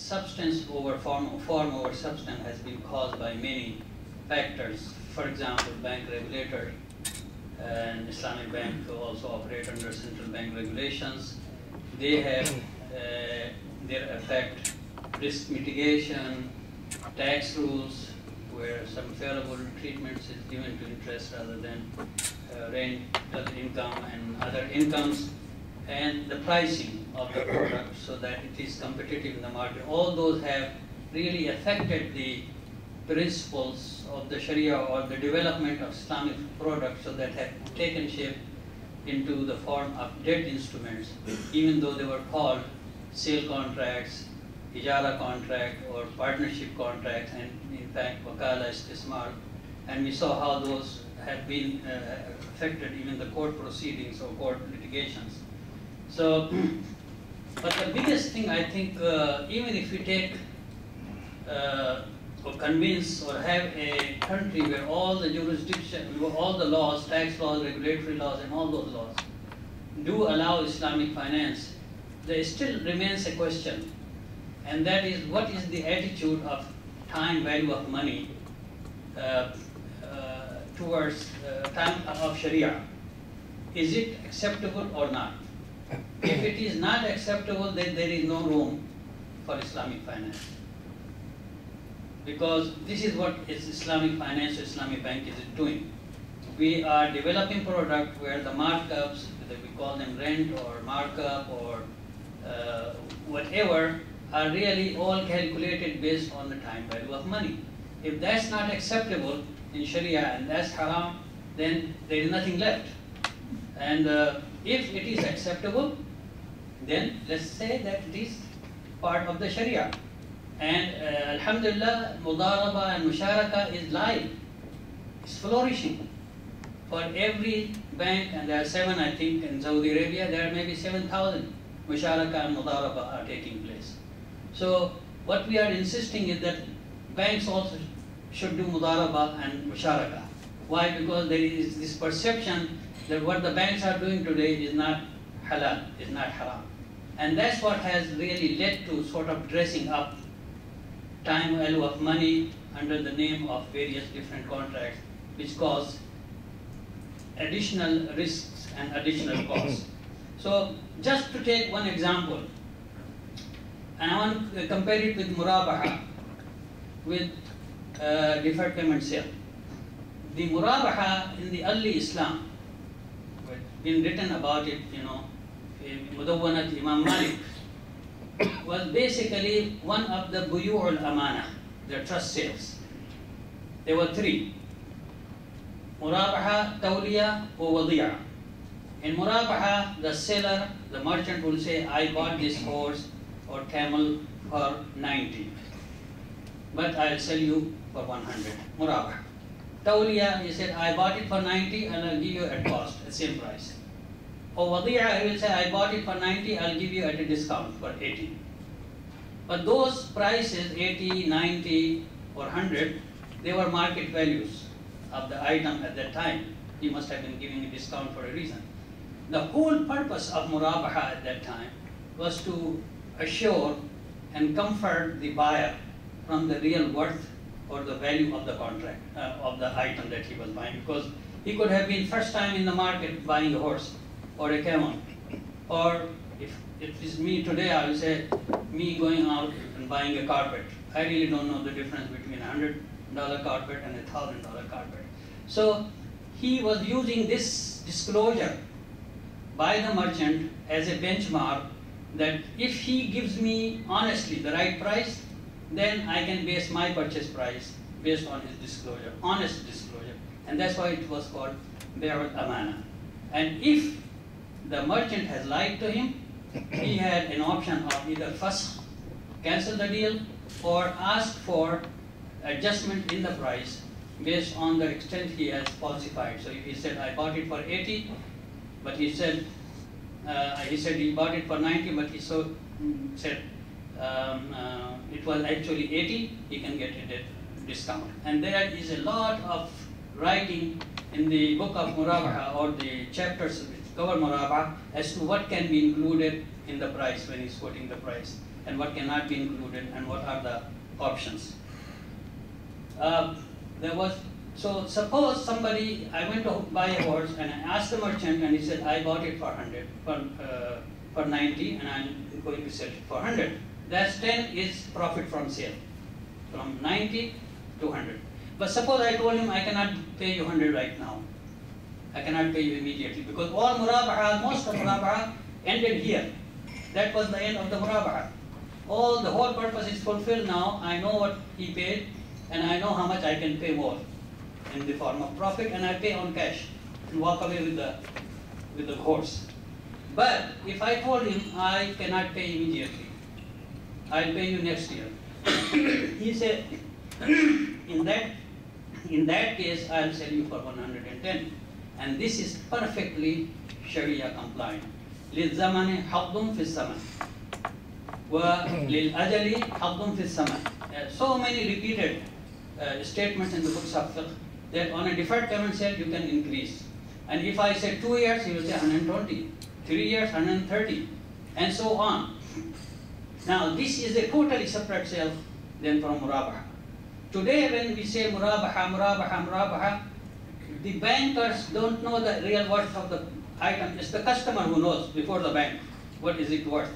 substance over form over substance has been caused by many factors. For example, bank regulator and Islamic bank also operate under central bank regulations. They have their effect, risk mitigation, tax rules, where some favorable treatments is given to interest rather than rental income and other incomes, and the pricing of the product so that it is competitive in the market. All those have really affected the principles of the Shari'ah or the development of Islamic products, so that have taken shape into the form of debt instruments, even though they were called sale contracts, ijara contract, or partnership contracts, and in fact wakala istismar. And we saw how those have been affected even the court proceedings or court litigations. So, but the biggest thing I think, even if we take or convince or have a country where all the jurisdiction, all the laws, tax laws, regulatory laws, and all those laws do allow Islamic finance, there still remains a question, and that is, what is the attitude of time value of money towards time of Sharia? Is it acceptable or not? If it is not acceptable, then there is no room for Islamic finance. Because this is what Islamic finance or Islamic bank is doing. We are developing product where the markups, whether we call them rent or markup or whatever, are really all calculated based on the time value of money. If that's not acceptable in Sharia and that's haram, then there is nothing left. And if it is acceptable, then let's say that it is part of the Sharia. And alhamdulillah, mudaraba and musharaka is live. It's flourishing. For every bank, and there are 7 I think in Saudi Arabia, there are maybe 7,000 musharaka and mudaraba are taking place. So what we are insisting is that banks also should do mudaraba and musharaka. Why? Because there is this perception that what the banks are doing today is not halal, is not haram. And that's what has really led to sort of dressing up time value of money under the name of various different contracts, which cause additional risks and additional costs. So just to take one example, and I want to compare it with murabaha, with deferred payment sale. The murabaha in the early Islam, been written about it, in Mudawwanat Imam Malik, was basically one of the buyu'ul amana, the trust sales. There were 3. Murabaha, tawliya, or wadi'a. In murabaha, the seller, the merchant will say, I bought this horse or camel for 90, but I'll sell you for 100. Murabaha. Tawliya, he said, I bought it for 90 and I'll give you at cost, at same price. Or wadi'a, he will say, I bought it for 90, I'll give you at a discount for 80. But those prices, 80, 90, or 100, they were market values of the item at that time. He must have been giving a discount for a reason. The whole purpose of murabaha at that time was to assure and comfort the buyer from the real worth or the value of the contract, of the item that he was buying. Because he could have been first time in the market buying a horse or a camel. Or if it is me today, I will say, me going out and buying a carpet. I really don't know the difference between $100 carpet and $1,000 carpet. So he was using this disclosure by the merchant as a benchmark that if he gives me honestly the right price, then I can base my purchase price based on his disclosure, honest disclosure. And that's why it was called Bay'ul Amana. And if the merchant has lied to him, he had an option of either first cancel the deal or ask for adjustment in the price based on the extent he has falsified. So if he said, I bought it for 80, but he said he bought it for 90, but he said it was actually 80, he can get it at discount. And there is a lot of writing in the book of Murabaha, or the chapters which cover Murabaha, as to what can be included in the price when he's quoting the price. and what cannot be included, and what are the options. So suppose somebody, I went to buy a horse and I asked the merchant, and he said, I bought it for 100, for 90, and I'm going to sell it for 100. That's 10 is profit from sale, from 90 to 100. But suppose I told him I cannot pay you 100 right now. I cannot pay you immediately, because all murabaha, most of murabaha ended here. That was the end of the murabaha. The whole purpose is fulfilled now. I know what he paid, and I know how much I can pay more in the form of profit, and I pay on cash and walk away with the horse. But if I told him I cannot pay immediately, I'll pay you next year. He said, in that case, I'll sell you for 110. And this is perfectly Sharia compliant. للزمن حظ في الثمن وللأجل حظ في الثمن. So many repeated statements in the books of fiqh that on a deferred payment sale you can increase. And if I say 2 years, he will say 120, 3 years, 130, and so on. Now this is a totally separate sale than from murabaha. Today when we say murabaha, the bankers don't know the real worth of the item. It's the customer who knows before the bank what is it worth.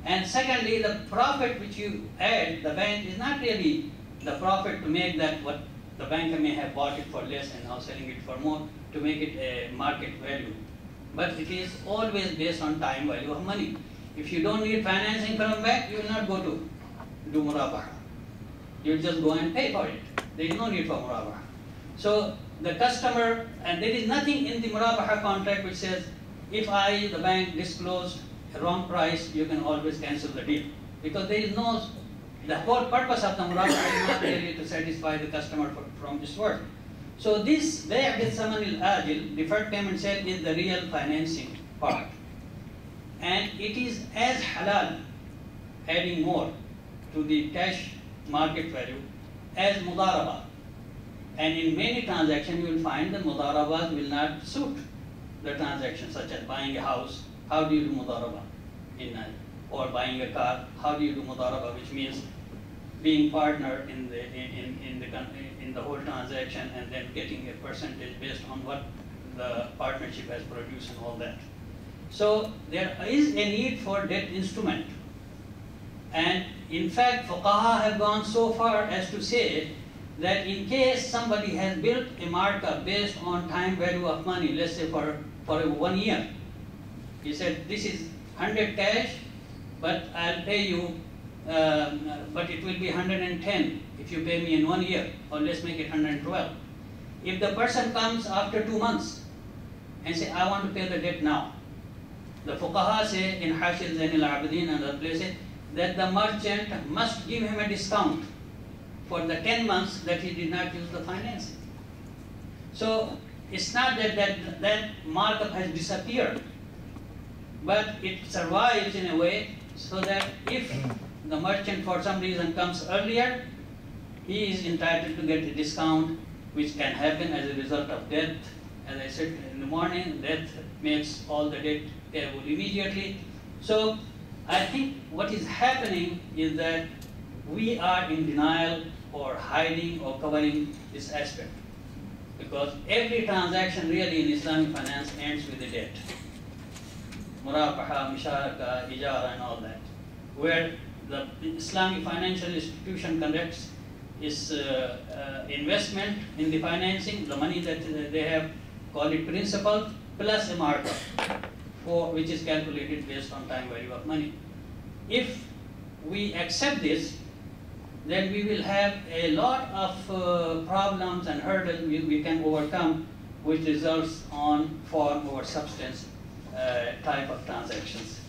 And secondly, the profit which you add, the bank is not really the profit to make that what the banker may have bought it for less and now selling it for more to make it a market value. But it is always based on time value of money. If you don't need financing from bank, you will not go to do murabaha. You will just go and pay for it. There is no need for murabaha. So the customer, and there is nothing in the murabaha contract which says, if I, the bank, disclosed a wrong price, you can always cancel the deal. Because there is no, the whole purpose of the murabaha is not really to satisfy the customer from his work. So this bay' bil saman al ajil, deferred payment sale, is the real financing part. And it is as halal, adding more to the cash market value, as mudaraba. And in many transactions you will find that mudarabas will not suit the transaction, such as buying a house. How do you do mudaraba? Or buying a car, how do you do mudaraba, which means being partner in the whole transaction and then getting a percentage based on what the partnership has produced and all that. So there is a need for debt instrument. And in fact, fuqaha have gone so far as to say that in case somebody has built a markup based on time value of money, let's say for 1 year, he said this is 100 cash, but I'll pay you, but it will be 110 if you pay me in 1 year, or let's make it 112. If the person comes after 2 months and say, I want to pay the debt now, the fuqaha say in Hashil Zain al-Abidin and other places that the merchant must give him a discount for the 10 months that he did not use the financing. So it's not that markup has disappeared, but it survives in a way so that if the merchant for some reason comes earlier, he is entitled to get a discount, which can happen as a result of death. As I said in the morning, death makes all the debt payable immediately. So I think what is happening is that we are in denial or hiding or covering this aspect, because every transaction really in Islamic finance ends with a debt. Murabaha, misharaka, ijara and all that. Where the Islamic financial institution conducts is investment in the financing, the money that they have, call it principal, plus a markup, which is calculated based on time value of money. If we accept this, then we will have a lot of problems and hurdles we can overcome, which results on form over substance type of transactions.